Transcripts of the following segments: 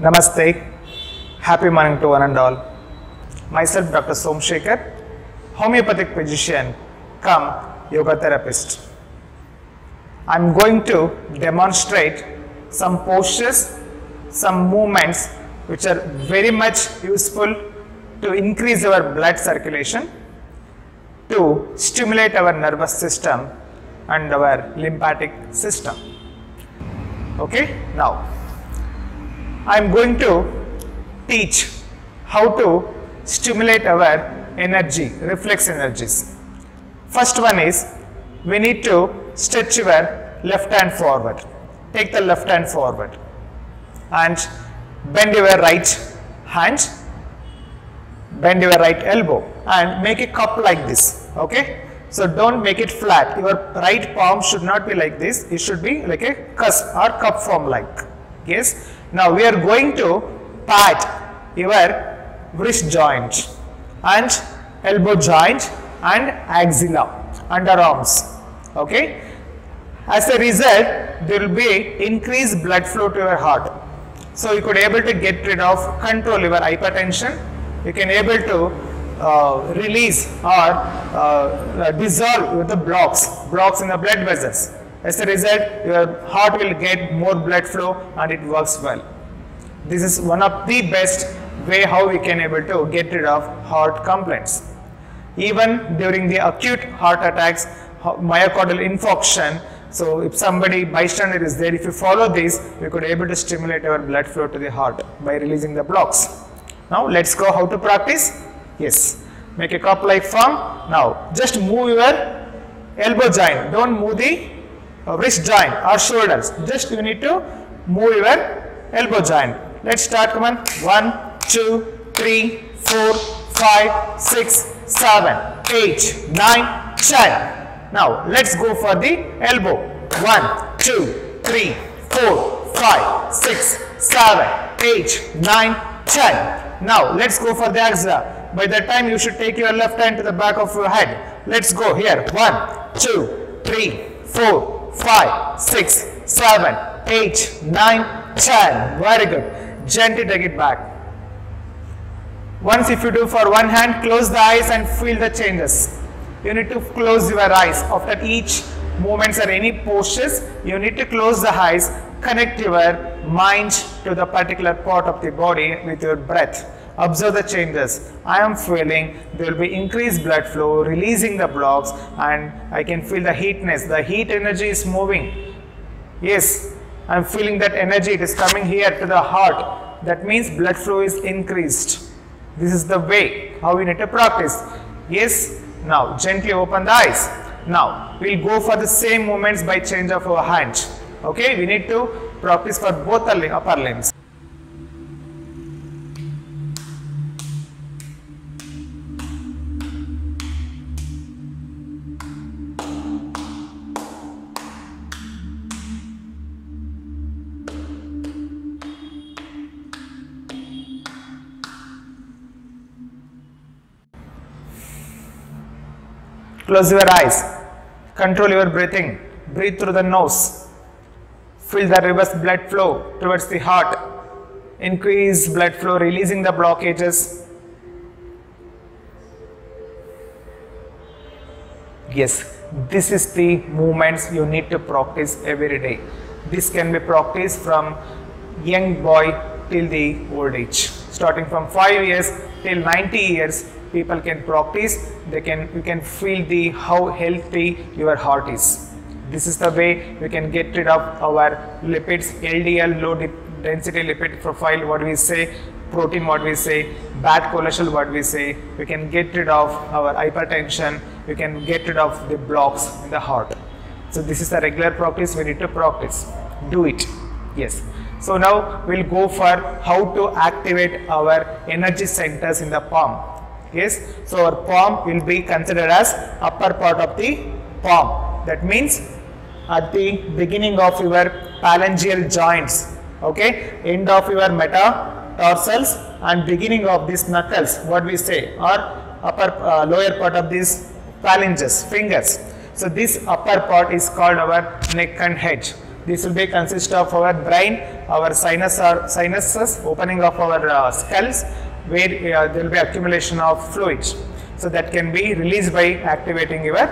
Namaste, happy morning to one and all. Myself Dr. Somshekhar, homeopathic physician come yoga therapist. I am going to demonstrate some postures, some movements which are very much useful to increase our blood circulation, to stimulate our nervous system and our lymphatic system. Okay, now I am going to teach how to stimulate our energy, reflex energies. First one is, we need to stretch your left hand forward. Take the left hand forward and bend your right hand, bend your right elbow and make a cup like this. Okay, so don't make it flat. Your right palm should not be like this. It should be like a cusp or cup form like. Yes. Now we are going to pat your wrist joint and elbow joint and axilla, underarms. Okay. As a result, there will be increased blood flow to your heart. So you could able to get rid of, control your hypertension. You can able to release or dissolve the blocks in the blood vessels. As a result, your heart will get more blood flow and it works well. This is one of the best way how we can able to get rid of heart complaints. Even during the acute heart attacks, myocardial infarction, so if somebody bystander is there, if you follow this, you could able to stimulate our blood flow to the heart by releasing the blocks. Now let's go how to practice. Yes, make a cup like form. Now just move your elbow joint, don't move the wrist joint or shoulders, just you need to move your elbow joint. Let's start, come on. 1, 2, 3, 4, 5, 6, 7, 8, 9, 10. Now let's go for the elbow. 1, 2, 3, 4, 5, 6, 7, 8, 9, 10. Now let's go for the axilla. By that time you should take your left hand to the back of your head. Let's go here. 1, 2, 3, 4, 5, 6, 7, 8, 9, 10. Very good. Gently take it back. Once if you do for one hand, close the eyes and feel the changes. You need to close your eyes. After each movements or any postures, you need to close the eyes, connect your mind to the particular part of the body with your breath. Observe the changes. I am feeling there will be increased blood flow, releasing the blocks, and I can feel the heatness. The heat energy is moving. Yes, I am feeling that energy. It is coming here to the heart. That means blood flow is increased. This is the way how we need to practice. Yes, now gently open the eyes. Now we will go for the same movements by change of our hand. Okay, we need to practice for both the upper limbs. Close your eyes, control your breathing, breathe through the nose, feel the reverse blood flow towards the heart, increase blood flow, releasing the blockages. Yes, this is the movements you need to practice every day. This can be practiced from young boy till the old age. Starting from 5 years till 90 years, people can practice. You can feel the how healthy your heart is. This is the way we can get rid of our lipids, LDL, low density lipid profile, what we say, protein, what we say, bad cholesterol, what we say. We can get rid of our hypertension. We can get rid of the blocks in the heart. So this is the regular practice we need to practice. Do it. Yes. So now we'll go for how to activate our energy centers in the palm. Yes. So our palm will be considered as upper part of the palm. That means at the beginning of your phalangeal joints. Okay. End of your metatarsals and beginning of these knuckles, what we say, or upper lower part of these phalanges, fingers. So this upper part is called our neck and head. This will be consist of our brain, our sinuses, opening of our skulls, where there will be accumulation of fluids. So that can be released by activating your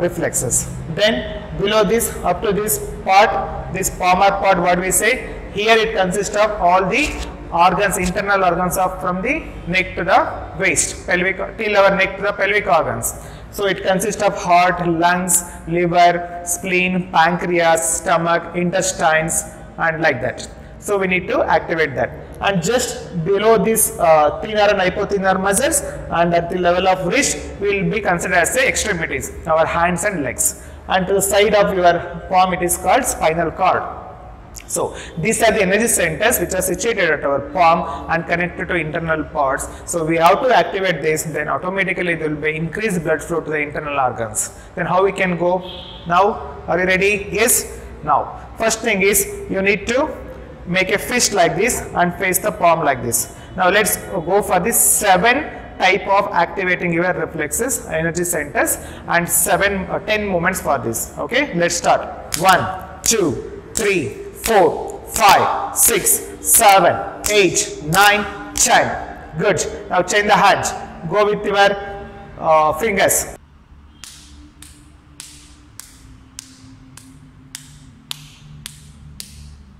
reflexes. Then below this, up to this part, this palmar part, what we say, here it consists of all the organs, internal organs of from the neck to the waist, pelvic, till our neck to the pelvic organs. So it consists of heart, lungs, liver, spleen, pancreas, stomach, intestines, and like that. So we need to activate that. And just below this thenar and hypothenar muscles and at the level of wrist will be considered as the extremities, our hands and legs. And to the side of your palm it is called spinal cord. So these are the energy centers which are situated at our palm and connected to internal parts. So we have to activate this, then automatically there will be increased blood flow to the internal organs. Then how we can go now? Are you ready? Yes? Now, first thing is you need to make a fist like this and face the palm like this. Now let's go for this 7 type of activating your reflexes, energy centers, and 10 movements for this. Okay, let's start. 1, 2, 3, 4, 5, 6, 7, 8, 9, 10. Good. Now change the hands. Go with your fingers.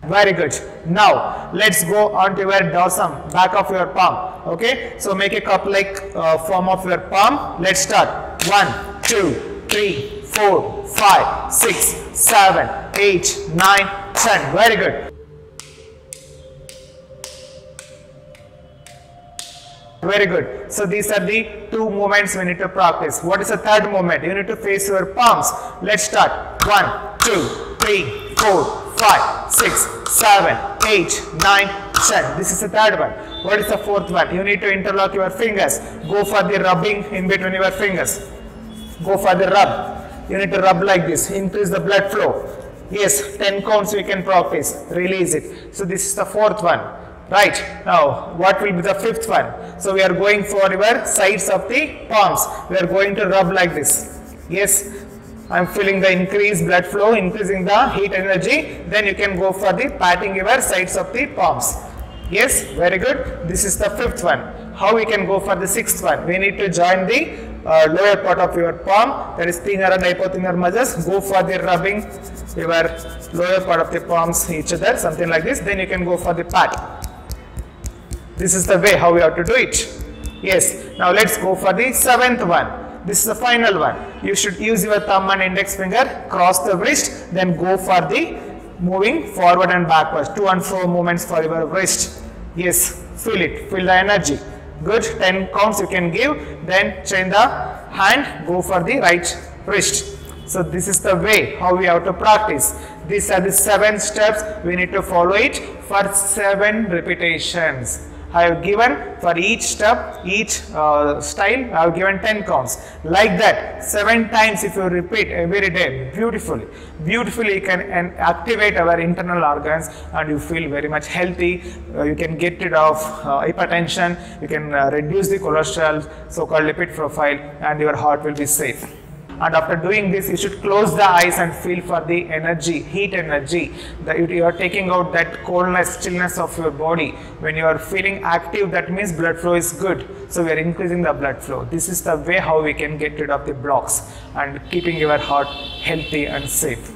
Very good. Now let's go on to your dorsum, back of your palm. Okay. So make a cup-like form of your palm. Let's start. 1, 2, 3, 4, 5, 6, 7, 8, 9, 10. Very good. Very good. So these are the 2 movements we need to practice. What is the third movement? You need to face your palms. Let's start. 1, 2, 3, 4, 5, 6, 7, 8, 9, 10. This is the third one. What is the fourth one? You need to interlock your fingers. Go for the rubbing in between your fingers. Go for the rub. You need to rub like this. Increase the blood flow. Yes, 10 counts we can practice. Release it. So this is the fourth one. Right. Now, what will be the fifth one? So we are going for your sides of the palms. We are going to rub like this. Yes. I am feeling the increased blood flow, increasing the heat energy. Then you can go for the patting your sides of the palms. Yes, very good. This is the fifth one. How we can go for the sixth one? We need to join the lower part of your palm, that is thenar and hypothenar muscles. Go for the rubbing your lower part of the palms each other, something like this. Then you can go for the pat. This is the way how we have to do it. Yes. Now let's go for the seventh one. This is the final one. You should use your thumb and index finger, cross the wrist, then go for the moving forward and backwards, 2 and 4 movements for your wrist. Yes, feel it, feel the energy. Good, 10 counts you can give, then change the hand, go for the right wrist. So this is the way how we have to practice. These are the 7 steps, we need to follow it for 7 repetitions. I have given for each step, each style, I have given 10 counts. Like that, 7 times if you repeat every day, beautifully you can activate our internal organs and you feel very much healthy. You can get rid of hypertension, you can reduce the cholesterol, so-called lipid profile, and your heart will be safe. And after doing this, you should close the eyes and feel for the energy, heat energy. You are taking out that coldness, chillness of your body. When you are feeling active, that means blood flow is good. So we are increasing the blood flow. This is the way how we can get rid of the blocks and keeping your heart healthy and safe.